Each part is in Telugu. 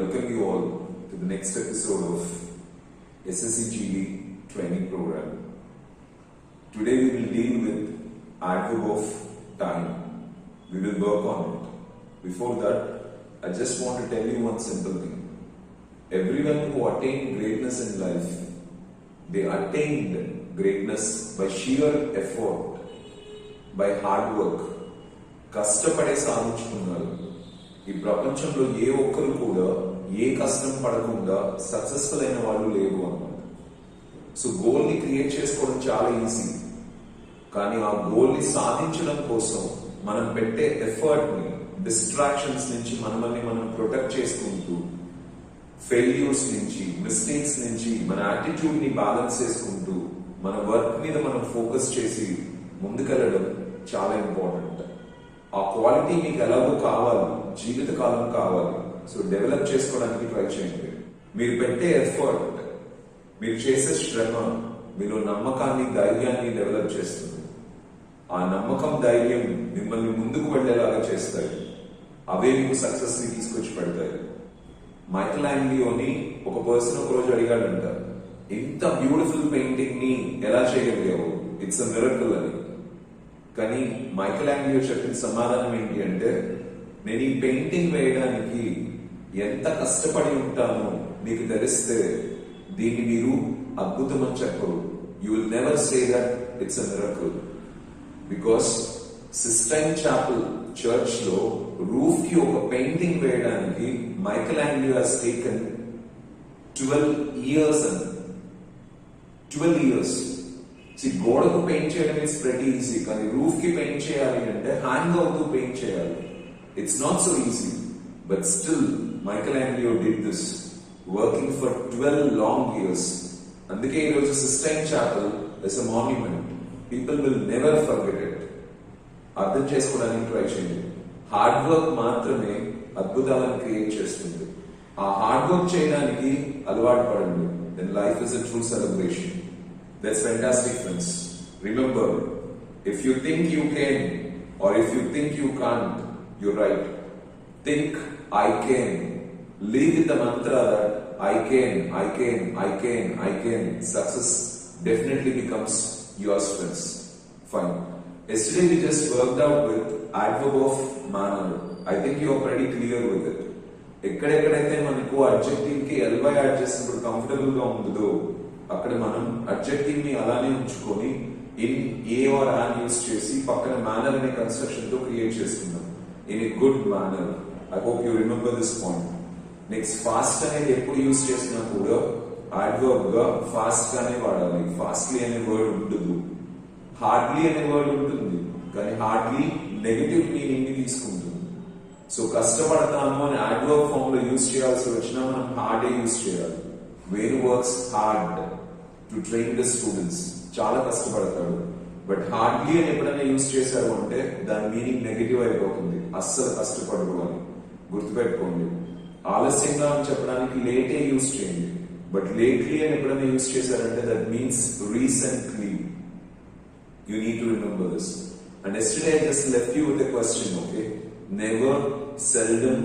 welcome you all to the next episode of SSC training program. Today we will deal with adverb of time. We will work on it. Before that, I just want to tell you one simple thing. Everyone who attained greatness in life, they attained greatness by sheer effort, by hard work. కష్టపడే సాధించుకున్నారు. ఈ ప్రపంచంలో ఏ ఒక్కరు కూడా ఏ కష్టం పడకుండా సక్సెస్ఫుల్ అయిన వాళ్ళు లేరు అన్నమాట. సో గోల్ ని క్రియేట్ చేసుకోవడం చాలా ఈజీ, కానీ ఆ గోల్ ని సాధించడం కోసం మనం పెట్టే ఎఫర్ట్ ని డిస్ట్రాక్షన్స్ నుంచి మనల్ని మనం ప్రొటెక్ట్ చేసుకుంటూ, ఫెయిల్యూర్స్ నుంచి, మిస్టేక్స్ నుంచి మన యాటిట్యూడ్ ని బ్యాలెన్స్ చేసుకుంటూ, మన వర్క్ మీద మనం ఫోకస్ చేసి ముందుకెళ్ళడం చాలా ఇంపార్టెంట్. ఆ క్వాలిటీ మీకు ఎలాగో కావాలి, జీవితకాలం కావాలి. సో డెవలప్ చేసుకోవడానికి ట్రై చేయండి. మీరు పెట్టే ఎఫర్ట్, మీరు చేసే శ్రమ మీలో నమ్మకాన్ని, ధైర్యాన్ని డెవలప్ చేస్తుంది. ఆ నమ్మకం, ధైర్యం మిమ్మల్ని ముందుకు వెళ్ళేలాగా చేస్తాయి. అవే మీకు సక్సెస్ ని తీసుకొచ్చి పెడతాయి. మైకెల్ యాంజిలియోని ఒక పర్సన్ ఒక రోజు అడిగాడంట, ఇంత బ్యూటిఫుల్ పెయింటింగ్ ని ఎలా చేయగలిగావు, ఇట్స్ అ మిరకిల్ అని. కానీ మైకెల్ యాంజిలియో చెప్పిన సమాధానం ఏంటి అంటే, నేను ఈ పెయింటింగ్ వేయడానికి ఎంత కష్టపడి ఉంటానో మీకు తెలిస్తే దీన్ని మీరు అద్భుతం అని చెప్పరు. You will never say that it's a miracle. Because Sistine Chapel church లో రూఫ్ కి ఒక పెయింటింగ్ వేయడానికి Michelangelo has taken 12 years and 12 years. గోడకు పెయింట్ చేయడం ఇట్స్ ప్రెటీ ఈజీ, కానీ రూఫ్ కి పెయింట్ చేయాలి అంటే హ్యాంగ్ అవుతూ పెయింట్ చేయాలి. It's not so easy, but still Michelangelo did this, working for 12 long years. అందుకే ఈరోజు Sistine Chapel is a monument. People will never forget it. అర్థం చేసుకోవడానికి ట్రై చేయండి. హార్డ్ వర్క్ మాత్రమే అద్భుతాలను క్రియేట్ చేస్తుంది. ఆ హార్డ్ వర్క్ చేయడానికి అలవాటు పడండి. Then life is a true celebration. That's fantastic, friends. Remember, if you think you can or if you think you can't, you're right. Think I can. Live with the mantra that I can, I can, I can, I can. Success definitely becomes yours, friends. Fine. Yesterday we just worked out with adverb of manner. I think you are pretty clear with it. ఎక్కడెక్కడైతే మనకు అడ్జెక్టివ్ కి ఎల్వై యాడ్ చేసినప్పుడు కంఫర్టబుల్ గా ఉంటుందో అక్కడ మనం అడ్జెక్టివ్ ని అలానే ఉంచుకొని in a or an use చేసి పక్కన మేనర్ అనే కన్స్ట్రక్షన్ తో క్రియేట్ చేసుకున్నాం. In a good manner. I hope you remember this point. Next, fast అనేది ఎప్పుడు యూస్ చేసినా కూడా అడ్వర్బ్ గా ఫాస్ట్ గానే వాడాలి. ఫాస్ట్లీ అనే వర్డ్ ఉంటుంది, హార్డ్లీ అనే వర్డ్ ఉంటుంది, కానీ హార్డ్లీ నెగటివ్ మీనింగ్ ని తీసుకుంటుంది. సో కష్టపడతాము అని అడ్వర్బ్ ఫామ్ లో యూస్ చేయాల్సి వచ్చినా మనం హార్డే యూస్ చేయాలి. వేరు works hard to train the students. చాలా కష్టపడతాడు, బట్ హార్డ్లీ అని ఎప్పుడైనా యూస్ చేశారు అంటే దాని మీనింగ్ నెగటివ్ అయిపోతుంది. అస్సలు కష్టపడరు అని గుర్తుపెట్టుకోండి. ఆలస్యంగా అని చెప్పడానికి లేటే యూస్ చేయండి, బట్ లేట్లీ అని ఎప్పుడైనా యూస్ చేశారంటే that means recently. You need to remember this. And yesterday I just left you with a question, okay? Never, seldom,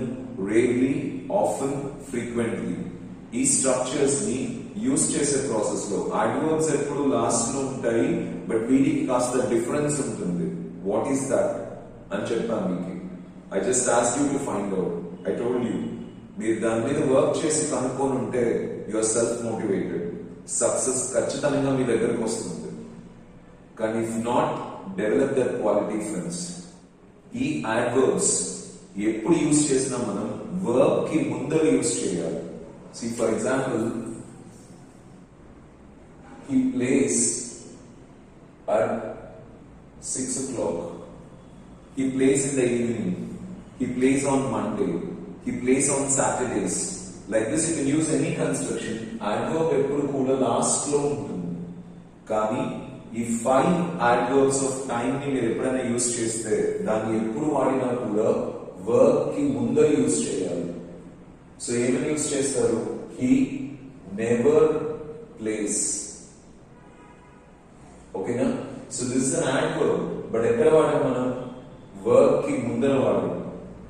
rarely, often, frequently. ఈ స్ట్రక్చర్స్ ని యూస్ చేసే ప్రాసెస్ లో అడ్వర్బ్స్ ఎప్పుడు లాస్ట్ లో ఉంటాయి, బట్ వీటికి కాస్త డిఫరెన్స్ ఉంటుంది. వాట్ ఈస్ దట్ అని చెప్పాను మీకు. I just ask you to find out. I told you, మీరు దాని మీద వర్క్ చేసి కనుక్కొని ఉంటే you are self motivated. Success ఖచ్చితంగా మీ దగ్గరకు వస్తుంది. కానీ if not, develop that quality, friends. ఈ అడ్వర్బ్స్ ఎప్పుడు యూస్ చేసినా మనం వర్క్ కి ముందర యూస్ చేయాలి. See, for example, he plays at 6 o'clock. He plays in the evening. He plays on Monday. He plays on Saturdays. Like this, you can use any construction. Adverb eppudu kuda last lo untundi. Kani ఈ 5 adverbs of time ని మీరు ఎప్పుడైనా యూస్ చేస్తే దాన్ని ఎప్పుడు వాడినా కూడా వర్క్ కి ముందర యూస్ చేయాలి. సో ఏమని యూస్ చేస్తారు? He never plays. ఓకేనా? So this is an adverb, but ఎక్కడ వాడాం మనం? వర్క్ కి ముందర వాడాం.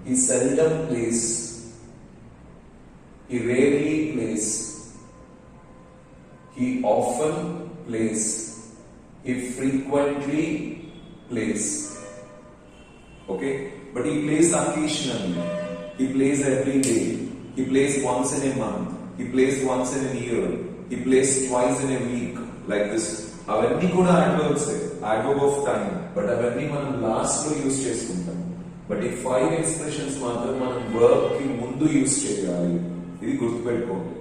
He seldom plays. he rarely plays, he often plays, he frequently plays. Okay, but he plays occasionally, he plays every day, he plays once in a month, he plays once in a year, he plays twice in a week, like this. అవన్నీ కూడా adverbs, adverb of time, but అవన్నీ మనం లాస్ట్ లో యూస్ చేసుకుంటాం. బట్ ఈ 5 ఎక్స్ప్రెషన్స్ మాత్రం మనం వర్క్ కి ముందు యూస్ చేయాలి. ఇది గుర్తుపెట్టుకోండి.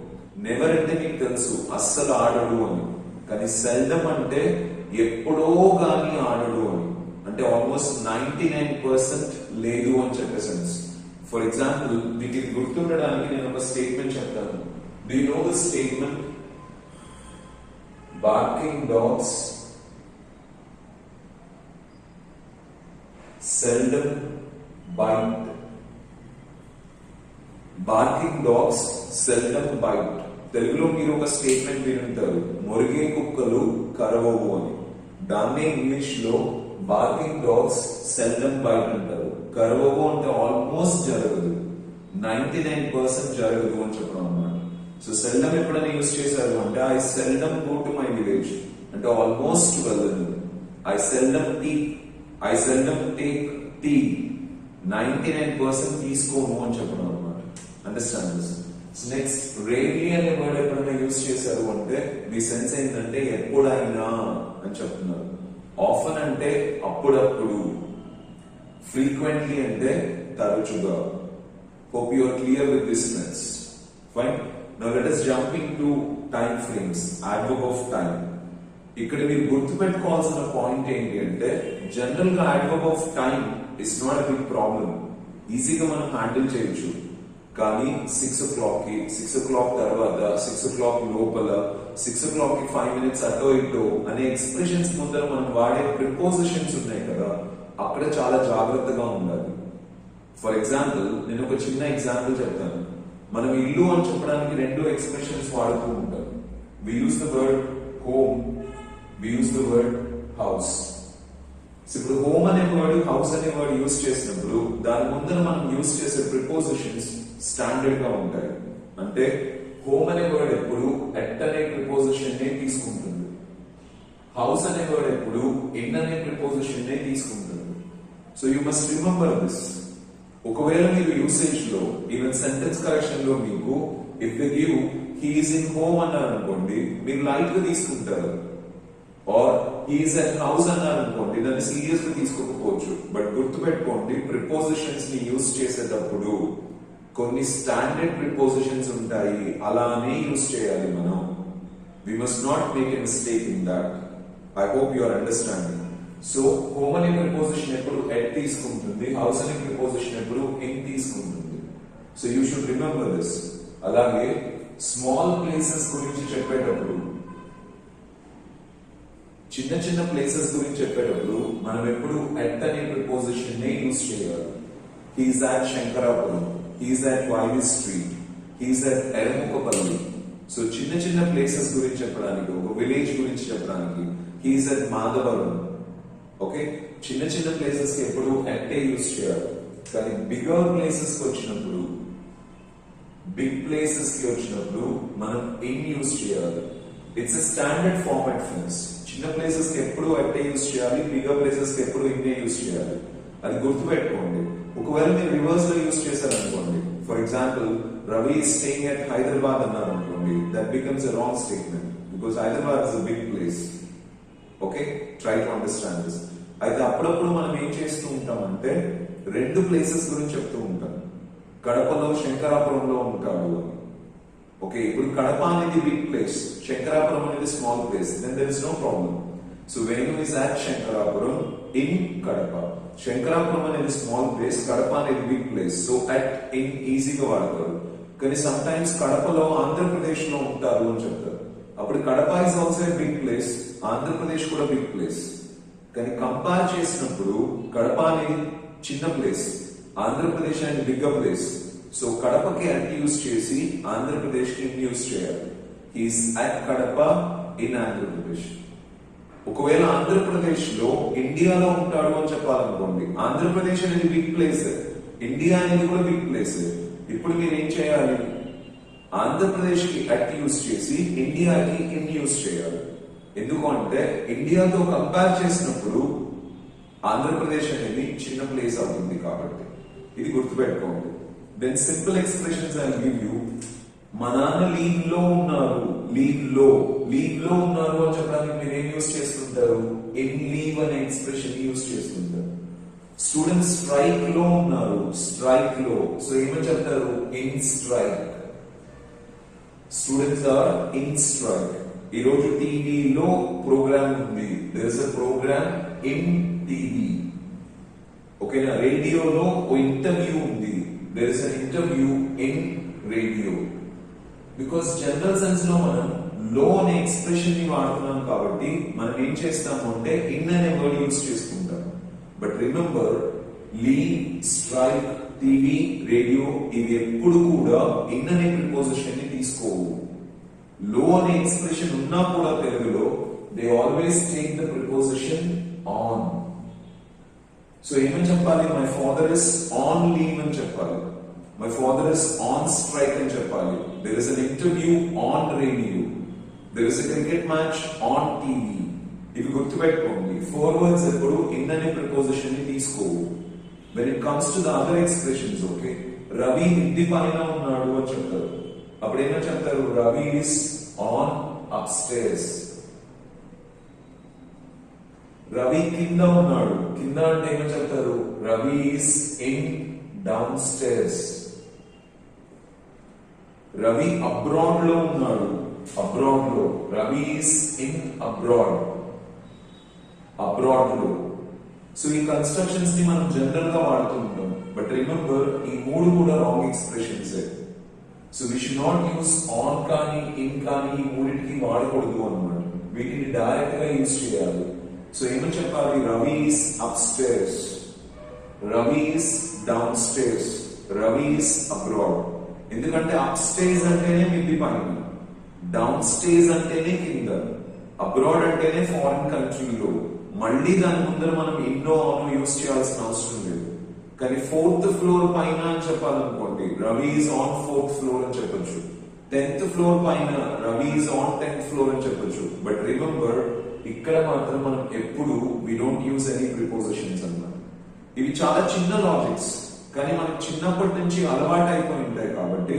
నెవర్ అంటే మీకు తెలుసు అస్సలు ఆడడు అని, కానీ సెల్డమ్ అంటే ఎప్పుడో గానీ ఆడడు అని, అంటే ఆల్మోస్ట్ 99% లేదు అని చెప్పే సెన్స్. ఫర్ ఎగ్జాంపుల్ మీకు ఇది గుర్తుండడానికి నేను ఒక స్టేట్మెంట్ చెప్తాను. Do you know the statement barking dogs seldom bite? Barking dogs seldom bite. తెలుగులో మీరు ఒక స్టేట్మెంట్ వినుంటారు, మొరిగే కుక్కలు కరవవు అని. దాన్నే ఇంగ్లీష్ లో బార్కింగ్ డాగ్స్ సెల్డమ్ బైట్ అంటారు. కరవవు అంటే ఆల్మోస్ట్ జరగదు, 99% జరగదు అని చెప్పడం అన్నమాట. సో సెల్డమ్ ఎప్పుడైనా యూజ్ చేశారు అంటే I seldom go to my village అంటే ఆల్మోస్ట్ వెళ్ళదు. ఐ సెల్డమ్ టేక్ టీ 99% తీసుకోను అని చెప్పడం అన్నమాట. Understand this. నెక్స్ట్ రేర్లీ అనే వర్డ్ ఎప్పుడైనా యూజ్ చేశారు అంటే మీ సెన్స్ ఏంటంటే ఎప్పుడైనా అని చెప్తున్నారు. ఆఫన్ అంటే అప్పుడప్పుడు, ఫ్రీక్వెంట్లీ అంటే తరచుగా. Hope you are clear with this sense. Fine. Now let us jump into time frames, adverb of time. ఇక్కడ మీరు గుర్తుపెట్టుకోవాల్సిన పాయింట్ ఏంటి అంటే జనరల్ గా adverb of time is not a big problem. ఈజీగా మనం హ్యాండిల్ చేయొచ్చు. కానీ 6 o'clock కి, 6 o'clock తర్వాత, 6 o'clock లోపల, 6 o'clock కి 5 minutes అటో ఇటో అనే ఎక్స్ప్రెషన్స్ ముందర మనం వాడే ప్రిపోజిషన్స్ ఉన్నాయి కదా, అక్కడ చాలా జాగ్రత్తగా ఉండాలి. ఫర్ ఎగ్జాంపుల్ నేను ఒక చిన్న ఎగ్జాంపుల్ చెప్తాను. మనం ఇల్లు అని చెప్పడానికి 2 ఎక్స్ప్రెషన్స్ వాడుతూ ఉంటాం. We use the word home, we use the word house. ఇప్పుడు హోమ్ అనే వర్డ్, హౌస్ అనే వర్డ్ యూస్ చేసినప్పుడు దాని ముందర మనం యూస్ చేసే ప్రిపోజిషన్స్ స్టాండర్డ్ గా ఉంటాయి. అంటే హోమ్ అనే వర్డ్ ఎప్పుడు ఎట్ అనే ప్రిపోజిషన్ నే తీసుకుంటుంది, హౌస్ అనే వర్డ్ ఎప్పుడు ఇన్ అనే ప్రిపోజిషన్ నే తీసుకుంటుంది. So you must remember this. ఒకవేళ మీరు యూసేజ్ లో ఈవెన్ సెంటెన్స్ కరెక్షన్ లో మీకు if they give he is in home అన్నారు అనుకోండి, మీరు లైట్ గా తీసుకుంటారు. Or he is at house అన్నారు అనుకోండి, దాన్ని సీరియస్ గా తీసుకోకపోవచ్చు. బట్ గుర్తుపెట్టుకోండి, ప్రిపోజిషన్స్ ని యూజ్ చేసేటప్పుడు కొన్ని స్టాండర్డ్ ప్రిపోజిషన్స్ ఉంటాయి, అలానే యూజ్ చేయాలి మనం. We must not make a mistake in that. I hope you are understanding. So home అనే ప్రిపోజిషన్ ఎప్పుడు ఎట్ తీసుకుంటుంది, హౌస్ అనే ప్రిపోజిషన్ ఎప్పుడు ఇన్ తీసుకుంటుంది. So you should remember this. అలాగే స్మాల్ ప్లేసెస్ గురించి చెప్పేటప్పుడు, చిన్న చిన్న ప్లేసెస్ గురించి చెప్పేటప్పుడు మనం ఎప్పుడు ఎట్ అనే ప్రిపోజిషన్ నే యూజ్ చేయాలి. He's at Shankarapuram, he's at YV street, he's at Eramukapalli. So చిన్న చిన్న ప్లేసెస్ గురించి చెప్పడానికి, ఒక విలేజ్ గురించి చెప్పడానికి హీస్ అట్ మాధవరం. ఓకే, చిన్న చిన్న ప్లేసెస్ కి ఎప్పుడు ఎట్టే యూజ్ చేయాలి. కానీ బిగర్ ప్లేసెస్ కి వచ్చినప్పుడు, బిగ్ ప్లేసెస్ కి వచ్చినప్పుడు మనం ఇన్ యూజ్ చేయాలి. It's a standard format friends. చిన్న ప్లేసెస్ కి ఎప్పుడు ఎట్టే యూజ్ చేయాలి, బిగర్ ప్లేసెస్ కి ఎప్పుడు ఇన్నే యూజ్ చేయాలి. అది గుర్తుపెట్టుకోండి. ఒకవేళ మీరు రివర్స్ లో యూజ్ చేశారనుకోండి, for example Ravi is staying at Hyderabad అన్నారు అనుకోండి, that becomes a wrong statement because Hyderabad is a big place. Okay, try to understand this. అయితే అప్పుడప్పుడు మనం ఏం చేస్తూ ఉంటామంటే 2 ప్లేసెస్ గురించి చెప్తూ ఉంటాం. కడపలో శంకరాపురంలో ఉంటాడు అని. ఓకే, ఇప్పుడు కడప అనేది బిగ్ ప్లేస్, శంకరాపురం అనేది small place, then there is no problem. So Venu is at Shankarapuram in Kadapa. Shankarapuram అనేది స్మాల్ ప్లేస్, కడప అనేది big place. So at in ఈజీగా వాడతారు. కానీ సమ్ టైమ్స్ కడపలో ఆంధ్రప్రదేశ్ లో ఉంటారు అని చెప్తారు. అప్పుడు Kadapa is also a big place, Andhra Pradesh కూడా బిగ్ ప్లేస్. కానీ కంపేర్ చేసినప్పుడు కడప అనేది చిన్న ప్లేస్, ఆంధ్రప్రదేశ్ అనేది బిగ్గర్ ప్లేస్. సో కడపకి అట్ యూజ్ చేసి ఆంధ్రప్రదేశ్ కి యూజ్ చేయాలి. He's at Kadapa in Andhra Pradesh. ఒకవేళ ఆంధ్రప్రదేశ్ లో ఇండియాలో ఉంటాడు అని చెప్పాలనుకోండి, ఆంధ్రప్రదేశ్ అనేది బిగ్ ప్లేస్, ఇండియా అనేది కూడా బిగ్ ప్లేస్. ఇప్పుడు మీరు ఏం చేయాలి, ఆంధ్రప్రదేశ్ కి అట్ యూస్ చేసి ఇండియాకి ఇన్ యూస్ చేయాలి. ఎందుకు అంటే ఇండియాతో కంపేర్ చేసినప్పుడు ఆంధ్రప్రదేశ్ అనేది చిన్న ప్లేస్ అవుతుంది కాబట్టి ఇది గుర్తుపెట్టుకోండి. Then simple expressions I give you. మా నాన్న లీవ్ లో ఉన్నారు, లీవ్ లో ఉన్నారు అని చెప్పడానికి మీరు ఏం యూస్ చేస్తుంటారు? ఇన్ లీవ్ అనే ఎక్స్ప్రెషన్ యూస్ చేస్తుంటారు. స్టూడెంట్స్ స్ట్రైక్ లో ఉన్నారు, స్ట్రైక్ లో, సో ఏమని చెప్తారు? In strike. Students are in strike. ఈ రోజు టీవీలో ప్రోగ్రామ్ ఉంది, there is a program in TV. ఓకేనా? రేడియోలో ఓ ఇంటర్వ్యూ ఉంది, there is an interview in radio. Because general sense లో మనం లో అనే ఎక్స్ప్రెషన్ ని వాడుతున్నాం కాబట్టి మనం ఏం చేస్తాము అంటే ఇన్ అనే వర్డ్ యూజ్ చేసుకుంటాం. But remember, leave, strike, TV, radio ఇవి ఎప్పుడు కూడా ఇన్ అనే ప్రిపోజిషన్ ని తీసుకోవు. లో అనే ఎక్స్ప్రెషన్ ఉన్నా కూడా తెలుగులో they always take the preposition on. So ఏమని చెప్పాలి? My father is on leave అని చెప్పాలి. My father is on strike అని చెప్పాలి. There is an interview on radio. There is a cricket match on TV. ఇవి గుర్తుపెట్టుకోండి. ఫోర్ వర్డ్స్ ఎప్పుడు ఇన్ అనే ప్రిపోజిషన్ ని తీసుకోవు. When it comes to the other expressions, okay, Ravi ఇంటి పైన ఉన్నాడు అని చెప్తారు. అప్పుడు ఏమని చెప్తారు? Ravi is on up stairs. Ravi కింద ఉన్నాడు, కింద అంటే ఏమని చెప్తారు? Ravi is in downstairs. Ravi abroad లో ఉన్నాడు, అబ్రాడ్ లో, Ravi is in abroad, abroad లో. సో ఈ కన్స్ట్రక్షన్స్ ని మనం జనరల్ గా వాడుతూ ఉంటాం. బట్ రిమెంబర్, ఈ మూడు కూడా wrong expressions. So we should not use on కానీ ఇన్ కానీ ఈ మూడింటికి వాడకూడదు అన్నమాట. వీటిని డైరెక్ట్ గా యూజ్ చేయాలి. సో ఏమని చెప్పాలి? Ravi is up stairs, Ravi is down stairs, Ravi is abroad. ఎందుకంటే అప్ స్టేజ్ అంటేనే మిద్ది పైన, డౌన్ స్టేజ్ అంటేనే కింద, అబ్రాడ్ అంటేనే ఫారిన్ కంట్రీలో. మళ్ళీ దాని ముందర మనం ఎన్నో ఆనో యూజ్ చేయాల్సిన అవసరం లేదు. కానీ 4th ఫ్లోర్ పైన అని చెప్పాలనుకోండి, Ravi is on 4th floor అని చెప్పొచ్చు. 10th ఫ్లోర్ పైన Ravi is on 10th floor అని చెప్పొచ్చు. బట్ రిమెంబర్, ఇక్కడ మాత్రం మనం ఎప్పుడు we don't use any prepositions అన్నమాట. ఇవి చాలా చిన్న లాజిక్స్, కానీ మనకి చిన్నప్పటి నుంచి అలవాటు అయిపోయి ఉంటాయి కాబట్టి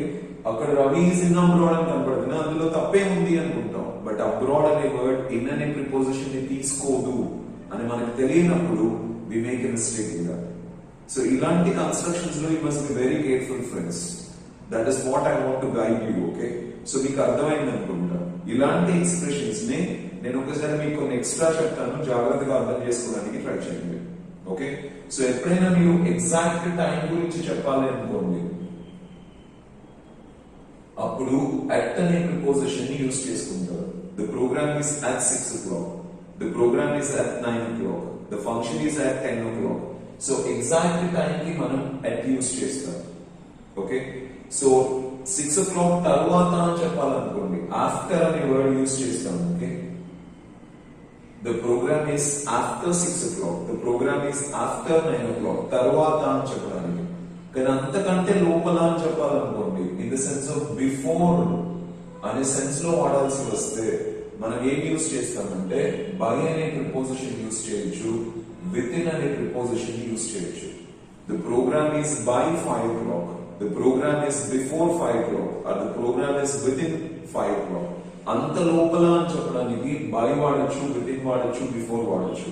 అక్కడ రవి ఈజ్ ఇన్ అబ్రాడ్ అని కనపడుతుంది, అందులో తప్పే ఉంది అనుకుంటాం. బట్ అబ్రాడ్ అనే వర్డ్ ఇన్ అనే ప్రిపోజిషన్ ని తీసుకోదు అని మనకు తెలియనప్పుడు we make a mistake in that. So ఇలాంటి కన్స్ట్రక్షన్స్ లో you must be very careful friends. That is what I want to guide you. Okay, so మీకు అర్థమైంది అనుకుంటా. ఇలాంటి ఎక్స్ప్రెషన్స్ ని నేను ఒకసారి మీకు కొన్ని ఎక్స్ట్రా చెప్తాను, జాగ్రత్తగా అర్థం చేసుకోవడానికి ట్రై చేయండి. ఓకే, సో ఎప్పుడైనా మీరు ఎగ్జాక్ట్ టైం గురించి చెప్పాలి అనుకోండి, అప్పుడు అట్ అనే ప్రిపోజిషన్ ని యూజ్ చేసుకుంటారు. The programme is at 6 o'clock, the programme is at 9 o'clock, the function is at 10 o'clock. So exact time కి మనం అట్ యూజ్ చేస్తాం. ఓకే, సో 6 o'clock తర్వాత అని చెప్పాలనుకోండి, ఆఫ్టర్ అనే వర్డ్ యూజ్ చేస్తాం. Okay, the programme is after 6 o'clock, the programme is after 9 o'clock, తర్వాత అని చెప్పడానికి. కానీ అంతకంటే లోపల అని చెప్పాలనుకోండి, in the sense of before అనే సెన్స్ లో వాడాల్సి వస్తే మనం ఏం యూజ్ చేస్తామంటే బై అనే ప్రిపోజిషన్ యూజ్ చేయొచ్చు, విత్ ఇన్ అనే ప్రిపోజిషన్ యూజ్ చేయొచ్చు. The program is by 5 o'clock, the program is before 5 o'clock, or the program is within 5 o'clock. అంత లోపల అని చెప్పడానికి బై వాడచ్చు, విత్ ఇన్ వాడచ్చు, బిఫోర్ వాడచ్చు.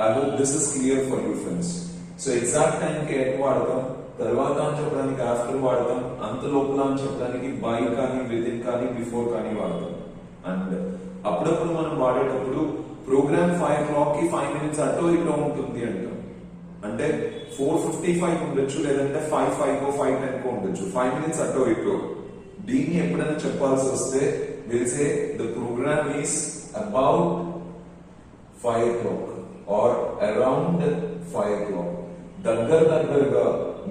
I hope this is clear for you friends. So exact time కి ఎట్ వాడతాం, తర్వాత అని చెప్పడానికి ఆఫ్టర్ వాడతాం, అంత లోపల అని చెప్పడానికి బై కానీ, విత్ ఇన్ కానీ, బిఫోర్ కానీ వాడతాం. అండ్ అప్పుడప్పుడు మనం వాడేటప్పుడు ప్రోగ్రామ్ 5 o'clock కి 5 minutes అటో ఇటో ఉంటుంది అంటాం. అంటే 4:55 ఉండొచ్చు, లేదంటే 5:05 5:10 ఉండొచ్చు, 5 minutes అటో ఇటో. దీన్ని ఎప్పుడైనా చెప్పాల్సి వస్తే will say the program is about 5 o'clock or around 5 o'clock. దగ్గరగా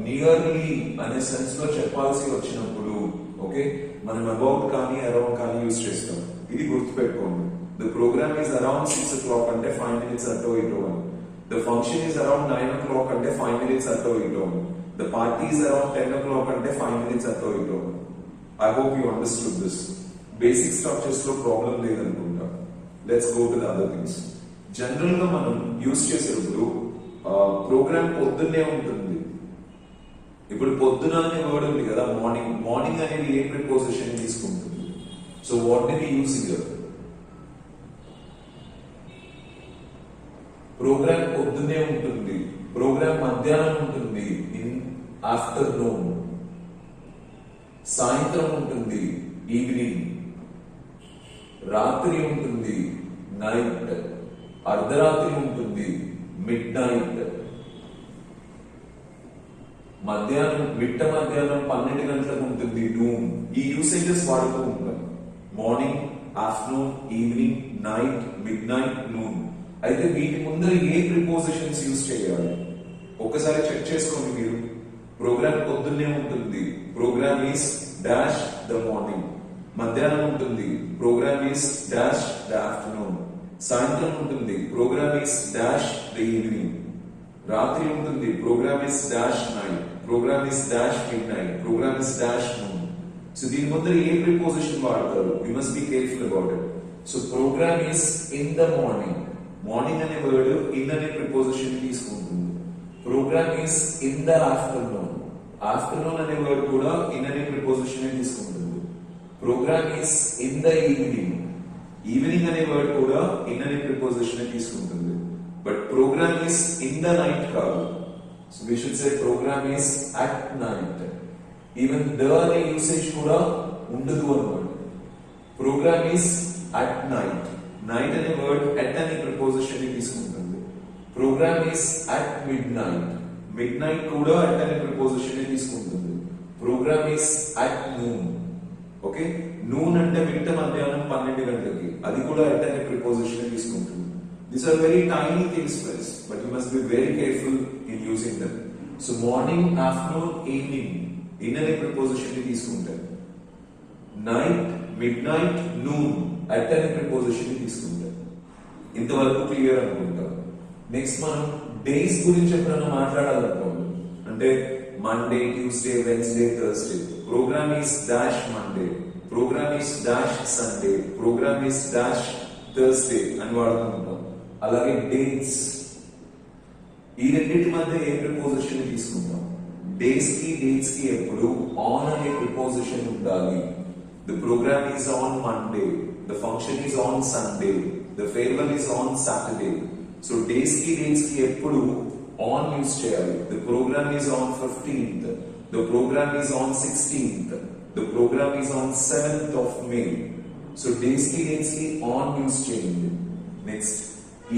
నియర్లీ అనే సెన్స్ లో చెప్పాల్సి వచ్చినప్పుడు ఓకే మనం అబౌట్ కానీ అరౌండ్ కానీ యూజ్ చేస్తాం. ఇది గుర్తుపెట్టుకోండి. The program is around 6 o'clock అంటే 5 minutes అటో ఇటో అని. The function is around 9 o'clock అంటే 5 minutes అటో ఇటో అని. The party is around 10 o'clock అంటే 5 minutes అటో ఇటో అని. I hope you understood this. Basic structures లో ప్రాబ్లం లేదనుకుంటా. Let's go to the other things. General గా మనం యూస్ చేసేటప్పుడు ప్రోగ్రామ్ పొద్దున్నే ఉంటుంది. ఇప్పుడు పొద్దున అనే వర్డ్ ఉంది కదా, మార్నింగ్. మార్నింగ్ అనేది ఏ ప్రిపోజిషన్ తీసుకుంటుంది? So what do we use here? Program పొద్దున్నే ఉంటుంది, ప్రోగ్రామ్ మధ్యాహ్నం ఉంటుంది, ఇన్ ఆఫ్టర్నూన్. సాయంత్రం ఉంటుంది, ఈవినింగ్. రాత్రి ఉంటుంది, నైట్. అర్ధరాత్రి ఉంటుంది, మిడ్ నైట్. మధ్యాహ్నం, మిట్ట మధ్యాహ్నం 12 గంటలకు ఉంటుంది, నూన్. ఈ యూసేజెస్ వాడుతూ ఉంటాం. Morning, afternoon, evening, night, mid night, noon. అయితే వీటి ముందర ఏ ప్రిపోజిషన్స్ యూజ్ చేయాలి ఒక్కసారి చెక్ చేసుకోండి మీరు. ప్రోగ్రామ్ పొద్దున్నే ఉంటుంది, program is dash the morning. మధ్యాహ్నం ఉంటుంది, program is dash the afternoon. సాయంత్రం ఉంటుంది, program is dash the evening. రాత్రి ఉంటుంది, program is dash night, program is dash midnight, program is dash noon. So దీని ముందర ఏ ప్రిపోజిషన్ వాడతారు? You must be careful about it. So program is in the morning. Morning అనే వర్డ్ ఇన్ అనే ప్రిపోజిషన్ తీసుకుంటుంది. Programme is in the afternoon. Afternoon అనే వర్డ్ కూడా ఇన్ అనే ప్రిపోజిషన్ తీసుకుంటుంది. Programme is in the evening. Evening అనే వర్డ్ కూడా ఇన్ అనే ప్రిపోజిషన్ తీసుకుంటుంది. But programme is in the night కాదు. So we should say programme is at night. Even the అనే యూసేజ్ కూడా ఉండదు అన్నమాట. Programme is at night. Night అనే వర్డ్ అట్ అనే ప్రిపోజిషన్ తీసుకుంటుంది. Programme is at midnight. Midnight కూడా అట్ అనే ప్రిపోజిషన్ తీసుకుంటుంది. Programme is at noon. Okay, noon అంటే మిట్ట మధ్యాహ్నం 12 గంటలకి, అది కూడా అట్ అనే ప్రిపోజిషన్ తీసుకుంటుంది. These are very tiny things, friends, but you must be very careful in using them. So morning, afternoon, evening, in a preposition తీసుకుంటారు. Night, midnight, noon, at a preposition తీసుకుంటారు. ఇంతవరకు క్లియర్ అనుకుంటా. నెక్స్ట్ మనం డేస్ గురించి ఎప్పుడైనా మాట్లాడాలనుకోండి, అంటే Monday, Tuesday, Wednesday, Thursday. Program is dash Monday, program is dash Sunday, program is dash Thursday అని వాడుతుంటాం. అలాగే డేట్స్, ఈ రెండింటి మధ్య ఏ ప్రిపోజిషన్ తీసుకుంటాం? డేస్ కి డేట్స్ కి ఎప్పుడు ఆన్ అనే ప్రిపోజిషన్ ఉండాలి. The program is on Monday, the function is on Sunday, the farewell is on Saturday. So days కి డేట్స్ కి ఎప్పుడు ఆన్ యూజ్ చేయాలి. The program is on 15th, the program is on 16th, the program is on 7th of May. So days కి డేట్స్ కి ఆన్ యూజ్ చేయండి. నెక్స్ట్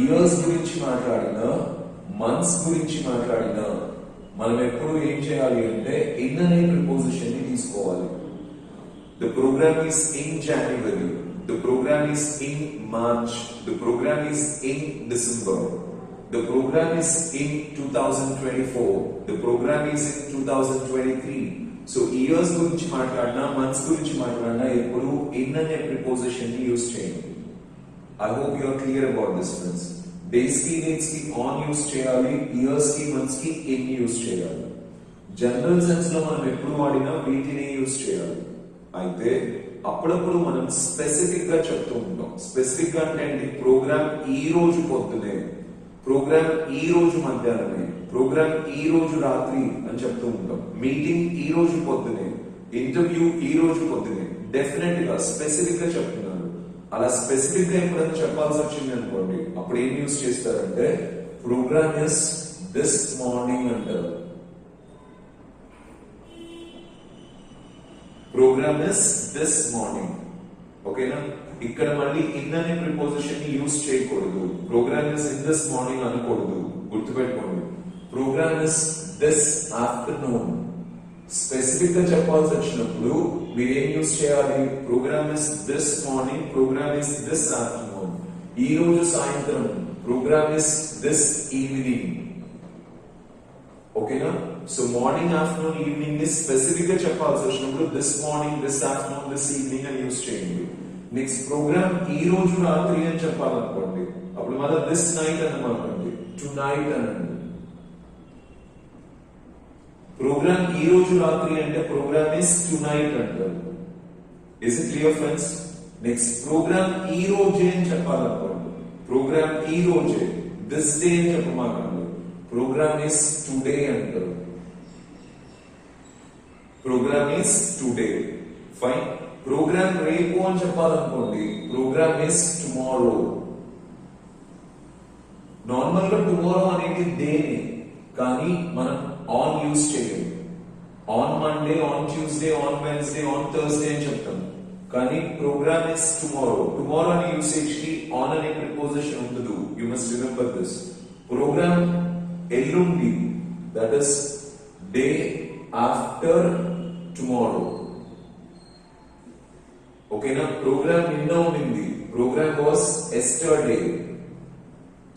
ఇయర్స్ గురించి మాట్లాడినా, మంత్స్ గురించి మాట్లాడినా మనం ఎప్పుడు ఏం చేయాలి అంటే ఇన్ అనే ప్రిపోజిషన్ ని తీసుకోవాలి. The program is in January, the program is in March, the program is in December, the program is in 2024, the program is in 2023. So years గురించి మాట్లాడినా, మంత్స్ గురించి మాట్లాడినా ఎప్పుడు ఇన్ అనే ప్రిపోజిషన్ ని యూజ్ చేయండి. I hope you are clear about this, friends. Days ki dates ki on use cheyali, years ki months ki in use cheyali. General sense lo manam eppudu vaadina veetini use cheyali. Aithe appudapudu manam specific ga cheptu untam. Specific ga ante program ee roju poddune, program ee roju madhyaname, program ee roju ratri ani cheptu untam. Meeting ee roju poddune, interview ee roju poddune. Definitely ga specific ga cheptunnaru. అలా స్పెసిఫిక్ గా ఎప్పుడైనా చెప్పాల్సి వచ్చింది అనుకోండి, అప్పుడు ఏం యూజ్ చేస్తారంటే ప్రోగ్రామ్ ఇస్ దిస్ మార్నింగ్ అంటారు. Programme is this morning. ఓకేనా? ఇక్కడ మళ్ళీ ఇన్ అనే ప్రిపోజిషన్ ని యూజ్ చేయకూడదు. Program is in this morning అనకూడదు, గుర్తుపెట్టుకోండి. Program is this afternoon. Specific గా చెప్పాల్సి వచ్చినప్పుడు మీరు ఏం యూజ్ చేయాలి? Program is this morning, program is this afternoon. ఈ రోజు సాయంత్రం, ప్రోగ్రామ్ ఇస్ దిస్ ఈవినింగ్. ఓకేనా? సో మార్నింగ్, ఆఫ్టర్నూన్, ఈవినింగ్ ని స్పెసిఫిక్ గా చెప్పాల్సి వచ్చినప్పుడు this morning, this afternoon, this evening అని యూజ్ చేయండి. నెక్స్ట్ ప్రోగ్రామ్ ఈ రోజు రాత్రి అని చెప్పాలనుకోండి, అప్పుడు మళ్ళీ దిస్ నైట్ అన్నమాట, టు నైట్ అనండి. ప్రోగ్రామ్ ఈ రోజు రాత్రి అంటే ప్రోగ్రామ్ ఇస్ టు నైట్ అంటారు. Is it clear friends? Next program ఈ రోజే అని చెప్పాలనుకోండి. ప్రోగ్రామ్ ఈ రోజే, దిస్ డే అని చెప్పమాకండి. ప్రోగ్రామ్ ఇస్ టుడే అంటారు. Programme is today. Fine. Programme రేపు అని చెప్పాలనుకోండి. Programme is tomorrow. నార్మల్ గా టుమారో అనేది డేని, కానీ మనం ఆన్ యూజ్ చేయాలి. On Monday, on Tuesday, on Wednesday, on Thursday అని చెప్తాం. కానీ ప్రోగ్రామ్ ఇస్ టుమారో. టుమారో అనే యూసేజ్ కి ఆన్ అనే ప్రిపోజిషన్ ఉండదు. You must remember this. Programme ఎల్లుండి, that is day after tomorrow. ఓకేనా? ప్రోగ్రామ్ నిన్న ఉండింది. Programme was yesterday.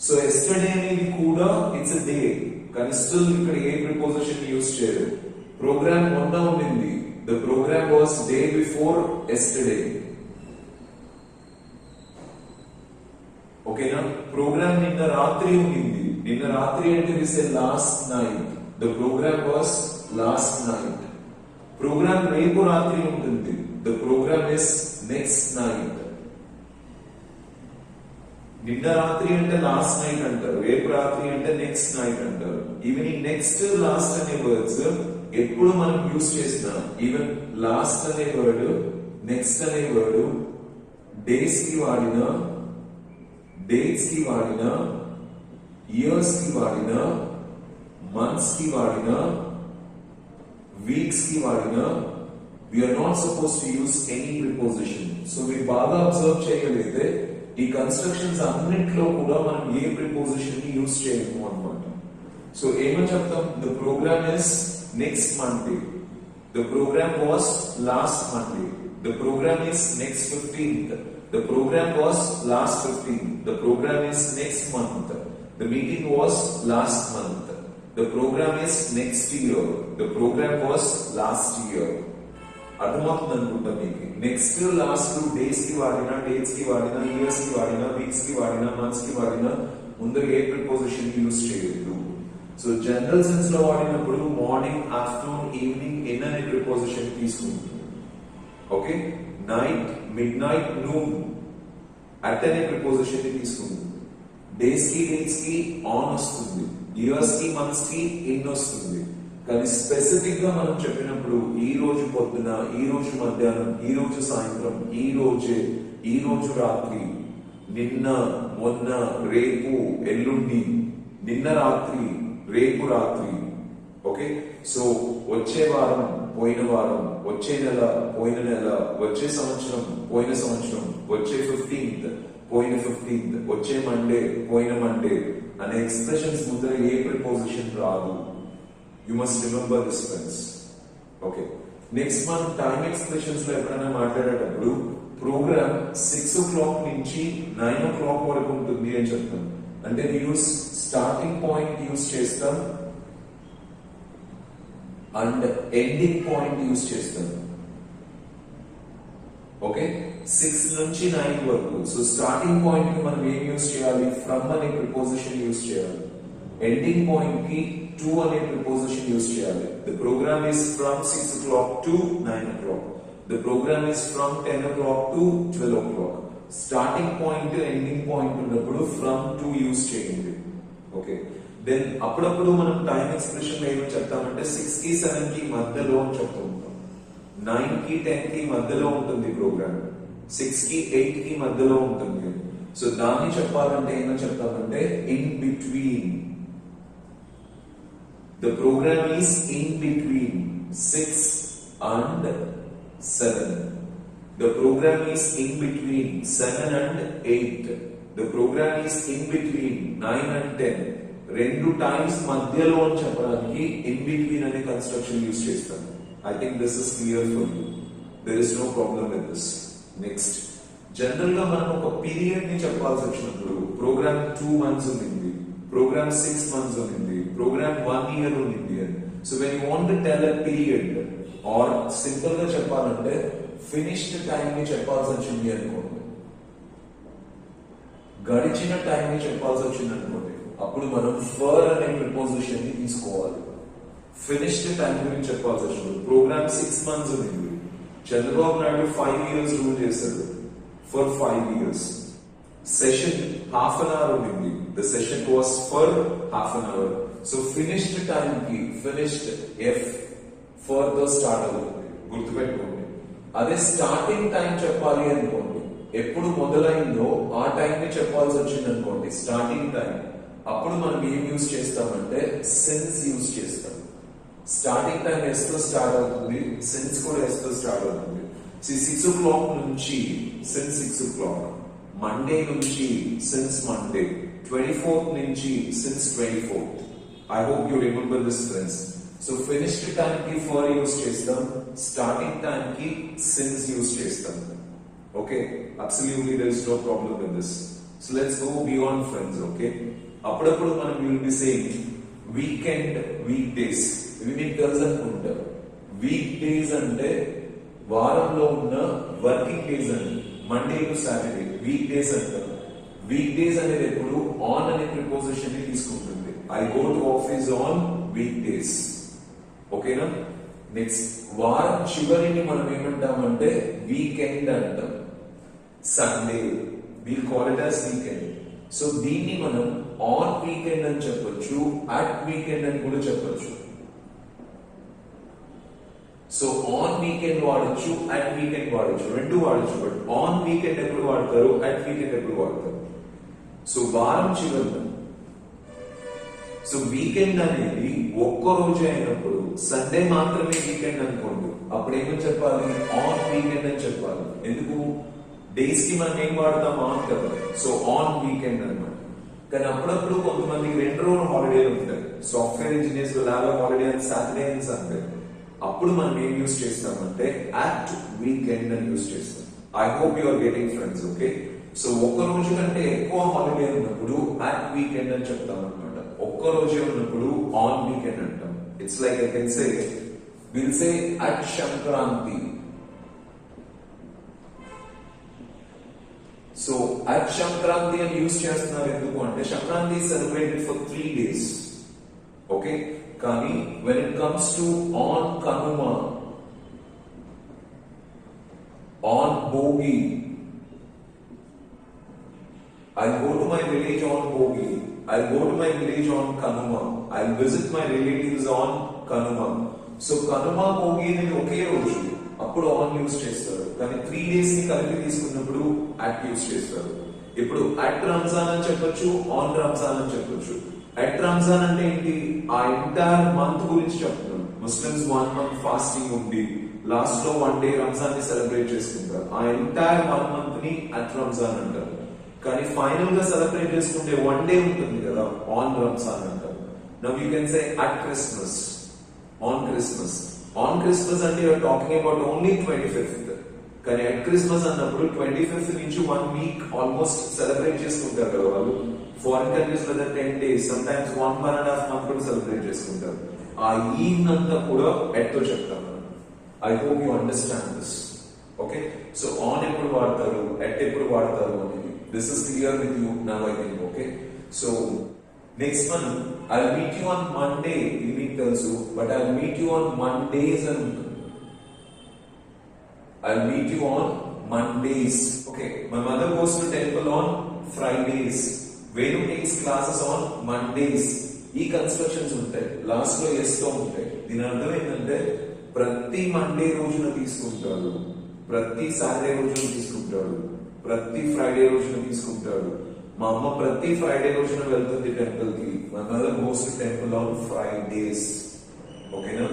So yesterday అనేది కూడా ఇట్స్ డే, కానీ స్టిల్ ఇక్కడ ఏ ప్రిపోజిషన్ యూజ్ చేయరు. ప్రోగ్రామ్ మొన్న ఉండింది. The programme was day before yesterday. ఓకేనా? ప్రోగ్రామ్ నిన్న రాత్రి ఉండింది. నిన్న రాత్రి అంటే we say last night. The programme was last night. Programme రేపు రాత్రి ఉంటుంది. The programme is next night. నిన్న రాత్రి అంటే లాస్ట్ నైట్ అంటారు. రేపు రాత్రి అంటే నెక్స్ట్ నైట్ అంటారు. ఈవెన్ ఈ నెక్స్ట్, లాస్ట్ అనే వర్డ్స్ ఎప్పుడు మనం యూజ్ చేసినా, ఈవెన్ లాస్ట్ అనే వర్డ్, నెక్స్ట్ అనే వర్డ్ డేస్ కి వాడినా, డేట్స్ కి వాడినా, ఇయర్స్ కి వాడినా, మంత్స్ కి వాడినా, వీక్స్ కి వాడినా, we are not supposed to use any preposition. So we బాగా అబ్జర్వ్ చేయగలిగితే ఈ కన్స్ట్రక్షన్స్ అన్నిట్లో కూడా మనం ఏ ప్రిపోజిషన్ ని యూజ్ చేయము అన్నమాట. సో ఏమని చెప్తాం? The programme is next Monday. The programme was last Monday. The programme is next 15th. The programme was last 15th. The programme is next month. The meeting was last month. The programme is next year. The programme was last year. అర్థమవుతుంది అనుకుంటా మీకు. నెక్స్ట్, లాస్ట్ డేస్ కి వాడినా, డేట్స్ కి వాడినా, ఇయర్స్ కి వాడినా, వీక్స్ కి వాడినా, మంత్స్ కి వాడినా ముందు ఏ ప్రిపోజిషన్ యూజ్ చేయలేదు. సో జనరల్ సెన్స్ లో వాడినప్పుడు మార్నింగ్, ఆఫ్టర్నూన్, ఈవినింగ్, ఎన్ అనే ప్రిపోజిషన్ తీసుకుంటుంది. Okay? Night, mid night, noon, at అనే ప్రిపోజిషన్ ని తీసుకుంటుంది. డేస్ కి, డేట్స్ కి ఆన్ వస్తుంది. ఇయర్స్ కి, మంత్స్ కి ఇన్ వస్తుంది. కానీ స్పెసిఫిక్ గా మనం చెప్పినప్పుడు ఈ రోజు పొద్దున, ఈ రోజు మధ్యాహ్నం, ఈ రోజు సాయంత్రం, ఈ రోజే, ఈ రోజు రాత్రి, నిన్న, మొన్న, రేపు, ఎల్లుండి, నిన్న రాత్రి, రేపు రాత్రి. ఓకే? సో వచ్చే వారం, పోయిన వారం, వచ్చే నెల, పోయిన నెల, వచ్చే సంవత్సరం, పోయిన సంవత్సరం, వచ్చే 15th, పోయిన 15th, వచ్చే మండే, పోయిన మండే అనే ఎక్స్ప్రెషన్స్ ముందర ఏ ప్రిపోజిషన్ రాదు. You must remember this, friends. Okay. Next month time expressions లో ఎప్పుడైనా మాట్లాడేటప్పుడు ప్రోగ్రామ్ 6 o'clock నుంచి 9 o'clock వరకు ఉంటుంది అని చెప్తాం. అంటే యూస్ స్టార్టింగ్ పాయింట్ యూస్ చేస్తాం అండ్ ఎండింగ్ పాయింట్ యూస్ చేస్తాం. ఓకే? 6 నుంచి 9 వరకు. సో స్టార్టింగ్ పాయింట్ కి మనం ఏం యూస్ చేయాలి? ఫ్రమ్ అనే ప్రిపోజిషన్ యూస్ చేయాలి. ఎండింగ్ పాయింట్ కి to అనే ప్రిపోజిషన్ యూస్ చేయాలి. The program is from 6 o'clock to 9 o'clock. The program is from 10 o'clock to 12 o'clock. Starting point, ending point ఉన్నప్పుడు from to యూస్ చేయండి. ఓకే? దెన్ అప్పుడప్పుడు మనం టైం ఎక్స్ప్రెషన్ లో ఏమని చెప్తామంటే 6 కి 7 కి మధ్యలో అని చెప్తూ ఉంటాం. 9 కి 10 కి మధ్యలో ఉంటుంది ప్రోగ్రామ్. 6 కి 8 కి మధ్యలో ఉంటుంది. సో దాన్ని చెప్పాలంటే ఏమని చెప్తామంటే in between. The program is in between 6 and 7. The program is in between 7 and 8. The program is in between 9 and 10. రెండు టైమ్స్ మధ్యలో అని చెప్పడానికి in between అనే కన్స్ట్రక్షన్ యూస్ చేస్తాం. I think this is clear for you. There is no problem with this. Next, general గా మనం ఒక పీరియడ్ ని చెప్పాల్సి వచ్చినప్పుడు ప్రోగ్రామ్ 2 months ఉంది, ప్రోగ్రామ్ 6 months ఉంది, ప్రోగ్రామ్ 1 year ఉంది. So when you want to tell a period are simple గా చెప్పాలంటే ఫినిష్డ్ టైం ని చెప్పాల్సి వచ్చింది అనుకోండి, గడిచిన టైం ని చెప్పాల్సి వచ్చింది అనుకోండి, అప్పుడు మనం ఫర్ అనే ప్రిపోజిషన్ ని తీసుకోవాలి. ఫినిష్డ్ టైం గురించి చెప్పాల్సి వచ్చింది. ప్రోగ్రామ్ 6 months ఉంది, చంద్రబాబు నాయుడు 5 years రూల్ చేశాడు. For 5 years. Session half an hour ఉండింది. The session was for half an hour. So finished time కి finished F further start అవుతుంది. గుర్తుపెట్టుకోండి. అదే స్టార్టింగ్ టైం చెప్పాలి అనుకోండి, ఎప్పుడు మొదలైందో ఆ టైం ని చెప్పాల్సి వచ్చింది అనుకోండి, స్టార్టింగ్ టైం, అప్పుడు మనం ఏం యూజ్ చేస్తామంటే సిన్స్ యూజ్ చేస్తాం. స్టార్టింగ్ టైం ఎస్ తో స్టార్ట్ అవుతుంది, సిన్స్ కూడా ఎస్ తో స్టార్ట్ అవుతుంది. 6 o'clock నుంచి సిన్స్ 6 o'clock, మండే నుంచి సిన్స్ మండే, 24th నుంచి since 24th. I hope you remember this friends. So finished time కి ఫర్ యూజ్ చేస్తాం, స్టార్టింగ్ టైం కి సిన్స్ యూజ్ చేస్తాం. Okay, absolutely there is no problem with this. So let's go beyond friends. Okay, అప్పుడప్పుడు మనం will be saying weekend, week days. ఇవి మీకు తెలుసు అనుకుంటారు. వీక్ డేస్ అంటే వారంలో ఉన్న వర్కింగ్ డేస్ అని, Monday to Saturday week days అంటారు. వీక్ డేస్ అనేది ఎప్పుడు ఆన్ అనే ప్రిపోజిషన్ ని తీసుకుంటుంది. I go to office on week days. ఓకేనా? నెక్స్ట్, వారం చివరిని మనం ఏమంటామంటే వీకెండ్ అంటాం. Sunday we'll call it as weekend. So దీన్ని మనం ఆన్ వీకెండ్ అని చెప్పొచ్చు, అట్ వీకెండ్ అని కూడా చెప్పొచ్చు. సో ఆన్ వీకెండ్ వాడచ్చు, అట్ వీకెండ్ వాడచ్చు, రెండు వాడచ్చు. బట్ ఆన్ వీకెండ్ ఎప్పుడు వాడతారు, అట్ వీకెండ్ ఎప్పుడు వాడతారు? సో వారం చివరి. సో వీకెండ్ అనేది ఒక్క రోజు అయినప్పుడు, సండే మాత్రమే వీకెండ్ అనుకోండి, అప్పుడు ఏమని చెప్పాలి? ఆన్ వీకెండ్ అని చెప్పాలి. ఎందుకు? డేస్ కి మనం ఏం వాడతాం? ఆన్ కదా. సో ఆన్ వీకెండ్ అన్నమాట. కానీ అప్పుడప్పుడు కొంతమందికి 2 రోజులు హాలిడేలు ఉంటాయి. Software engineers will have a holiday on Saturday and Sunday. అప్పుడు మనం ఏం యూజ్ చేస్తామంటే అట్ వీకెండ్ అని యూజ్ చేస్తాం. I hope you are getting friends. Okay, so ఒక్క రోజు కంటే ఎక్కువ హాలిడే ఉన్నప్పుడు అట్ వీకెండ్ అని చెప్తాం అనమాట. ఒక్క రోజే ఉన్నప్పుడు ఆన్ వీకెండ్ అంటాం. It's like I can say, will say at Sankranti. So at Sankranti అని యూజ్ చేస్తున్నారు. ఎందుకు అంటే Sankranti celebrated for 3 days. Okay, కానీ when it comes to on Kanuma, on Bogi, I'll go to my village on Bogi, I'll go to my village on Kanuma, I'll visit my relatives on Kanuma. So Kanuma Bogi అనేది ఒకే రోజు, అప్పుడు ఆన్ యూజ్ చేస్తారు. కానీ 3 days ని కలిపి తీసుకున్నప్పుడు అట్ యూజ్ చేస్తారు. ఇప్పుడు అట్ రంజాన్ అని చెప్పొచ్చు, ఆన్ రంజాన్ అని చెప్పొచ్చు. అట్ రంజాన్ అంటే ఏంటి? ఆ ఎంటైర్ మంత్ గురించి చెప్తున్నాం. ముస్లిమ్స్ 1 month ఫాస్టింగ్ ఉండి లాస్ట్ లో 1 day రంజాన్ ని సెలబ్రేట్ చేసుకుంటారు. ఆ ఎంటైర్ 1 month ని అట్ రంజాన్ అంటారు. కానీ ఫైనల్ గా సెలబ్రేట్ చేసుకుంటే 1 day ఉంటుంది కదా, ఆన్ రంజాన్ అంటారు. Now you can say at Christmas, on Christmas. On Christmas అంటే you're talking about only 25th. కానీ అట్ క్రిస్మస్ అన్నప్పుడు 25th నుంచి 1 week ఆల్మోస్ట్ సెలబ్రేట్ చేసుకుంటారు కదా వాళ్ళు. ఫారిన్ కంట్రీస్ లో 10 days, సమ్ టైమ్స్ 1.5 month కూడా సెలబ్రేట్ చేసుకుంటారు. ఆ ఈవెన్ అంతా కూడా ఎట్ తో చెప్తాను. I hope you understand this. Okay, so on ఎప్పుడు వాడతారు, ఎట్ ఎప్పుడు వాడతారు అనేది this is clear with you now I think. Okay, so next మనం I'll meet you on Monday. ఇది మీకు తెలుసు, but I'll meet you on Mondays అని ఉంటుంది. I'll meet you on Mondays. Okay, my mother goes to temple on Fridays. Venu takes classes on Mondays. ఈ కన్స్ట్రక్షన్స్ ఉంటాయి, లాస్ట్ లో ఎస్ తో ఉంటాయి. దీని అర్థం ఏంటంటే ప్రతి మండే రోజున తీసుకుంటాడు, ప్రతి సాటర్డే రోజున తీసుకుంటాడు, ప్రతి ఫ్రైడే రోజున తీసుకుంటాడు. మా అమ్మ ప్రతి ఫ్రైడే రోజున వెళ్తుంది టెంపుల్ కి. My mother goes to temple on Fridays. ఓకేనా?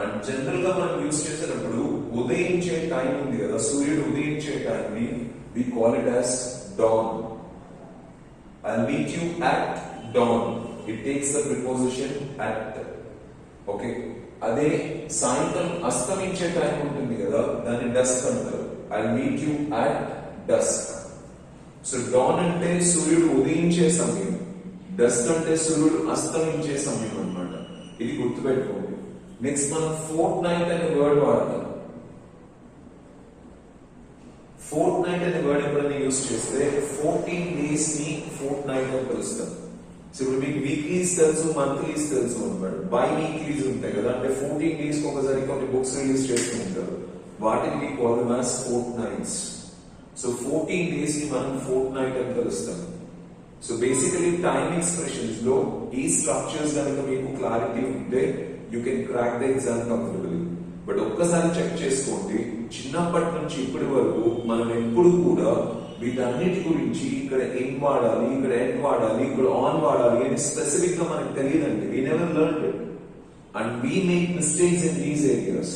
అండ్ జనరల్ గా మనం యూజ్ చేసేటప్పుడు ఉదయించే టైం ఉంది కదా, సూర్యుడు ఉదయించే టైం ని we call it as dawn. I'll meet you at dawn. It takes the preposition at. Okay, అదే సాయంత్రం అస్తమించే టైం ఉంటుంది కదా, దాన్ని డస్క్ అంటారు. I'll meet you at dusk. So dawn అంటే సూర్యుడు ఉదయించే సమయం, డస్క్ అంటే సూర్యుడు అస్తమించే సమయం అన్నమాట. ఇది గుర్తుపెట్టుకోండి. నెక్స్ట్ మనం ఫోర్త్ నైట్ అనే వర్డ్ వాడతాం. ఫోర్త్ నైట్ అనే వర్డ్ ఎప్పుడైనా యూజ్ చేస్తే 14 days ని ఫోర్త్ నైట్ అని పిలుస్తాం. సో ఇప్పుడు మీకు వీక్లీస్ తెలుసు, మంత్లీస్ తెలుసు అన్నమాట. బై వీక్లీస్ ఉంటాయి కదా, అంటే 14 days కి ఒకసారి కొన్ని బుక్స్ రిలీజ్ చేస్తూ ఉంటారు. వాటిని we call them as fortnights. So 14 days ని మనం fortnight అని కలుస్తాం. సో బేసికలీ టైమ్ ఎక్స్ప్రెషన్స్ లో ఈ స్ట్రక్చర్స్ కనుక మీకు క్లారిటీ ఉంటే you can crack the exam comfortably. But ఒక్కసారి చెక్ చేసుకోండి, చిన్నప్పటి నుంచి ఇప్పటి వరకు మనం ఎప్పుడు కూడా వీటన్నిటి గురించి ఇక్కడ ఇన్ వాడాలి, ఇక్కడ ఎండ్ వాడాలి, ఇక్కడ ఆన్ వాడాలి అని స్పెసిఫిక్ గా మనకు తెలియదండి. We never learned it and we make mistakes in these areas.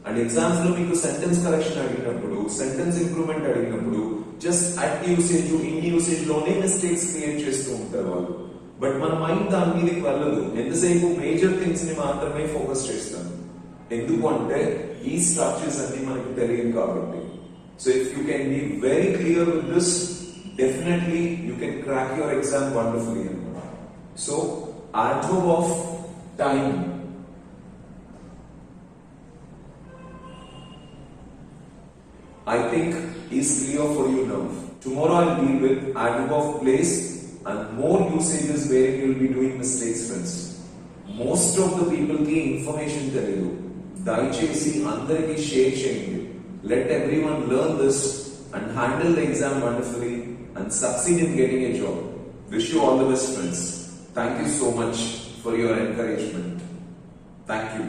And exams లో మీకు సెంటెన్స్ కరెక్షన్ అడిగినప్పుడు, సెంటెన్స్ ఇంప్రూవ్మెంట్ అడిగినప్పుడు just at usage, in usage లోనే మిస్టేక్స్ క్రియేట్ చేస్తూ ఉంటారు వాళ్ళు. బట్ మన మైండ్ దాని మీదకి వెళ్ళదు, ఎంతసేపు మేజర్ థింగ్స్ ని మాత్రమే ఫోకస్ చేస్తాం. ఎందుకు అంటే ఈ స్ట్రక్చర్స్ అన్ని మనకి తెలియదు కాబట్టి. So if you can be very clear with this, definitely you can crack your exam wonderfully అన్నమాట. So adverb of time. I think is clear for you now. Tomorrow I'll deal with adverb of place and more usages where you will be doing mistakes, friends. Most of the people ki information telelu. Daichesi andariki share cheyandi. Let everyone learn this and handle the exam wonderfully and succeed in getting a job. Wish you all the best, friends. Thank you so much for your encouragement. Thank you.